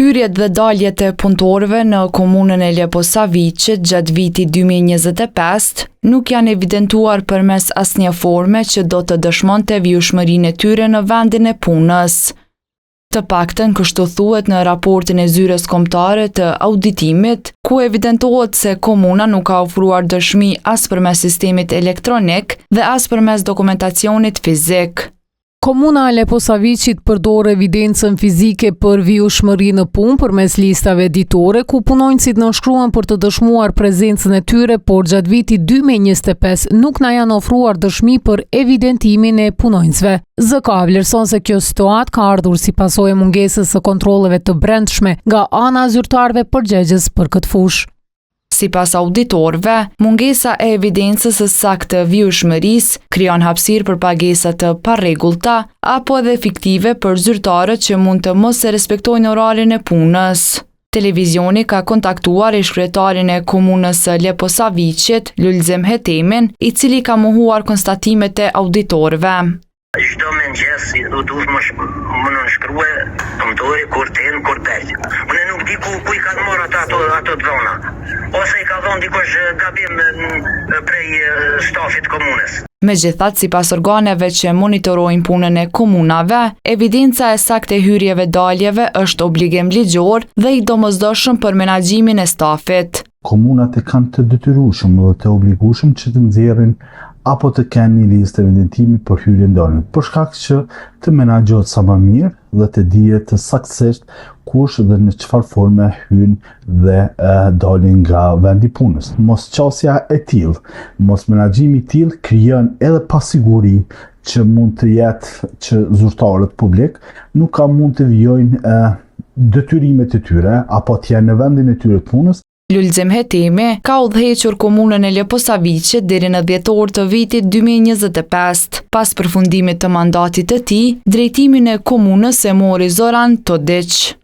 Hyrjet dhe daljet e punëtorëve në komunën e Leposaviqit gjatë vitit 2025 nuk janë evidentuar përmes asnjë forme që do të dëshmonte vijshmërinë e tyre në vendin e punës. Të paktën kështu thuhet në raportin e zyres kombëtare të auditimit, ku evidentohet se komuna nuk ka ofruar dëshmi as përmes sistemit elektronik dhe as përmes dokumentacionit fizik. Komuna e Leposaviqit përdor evidencën fizike për vijshmëri në punë përmes listave ditore, ku punonjësit nënshkruan për të dëshmuar prezencën e tyre, por gjatë vitit 2025 nuk na janë ofruar dëshmi për evidentimin e punonjësve. ZK vlerëson se kjo situatë ka ardhur si pasojë e mungesës së kontrolleve të brendshme nga ana e zyrtarëve përgjegjës për këtë fushë. Sipas auditorëve, mungesa e evidencës së saktë të vijshmërisë krijon hapësirë për pagesa të parregullta apo edhe fiktive për zyrtarët që mund të mos e respektojnë orarin e punës. Televizioni ka kontaktuar ish-kryetarin e komunës së Leposaviqit, Lulzim Hetemin, i cili ka mohuar konstatimet e auditorëve. Çdo mëngjes u duhet më nënshkrue punëtori kur ten kur del. Unë nuk di ku i ka marrë ato dhona. Ose i ka dhënë dikush gabim prej stafit komunës. Megjithatë, sipas organeve që monitorojnë punën e komunave, evidenca e saktë e hyrjeve daljeve është obligim ligjor dhe i domosdoshëm për menaxhimin e stafit. Komunat e kanë të detyrueshëm dhe të obligueshëm që të nxjerrin apo të kenë një listë evidentimi për hyrjen daljen, për shkak që të menaxhohet sa më mirë dhe të dihet të saktësisht kush dhe në çfarë forme hyn dhe dalin nga vendi punës. Mosqasja e tillë, mos menaxhimi i tillë krijon edhe pasiguri që mund të jetë që zyrtarët publik nuk ka mund të vijojnë detyrimet e tyre apo të jenë në vendin e tyre të punës. Lulzim Hetemi ka udhëhequr komunën e Leposaviqit deri në dhjetor të vitit 2025. Pas përfundimit të mandatit të tij, drejtimin e komunës e mori Zoran Todić.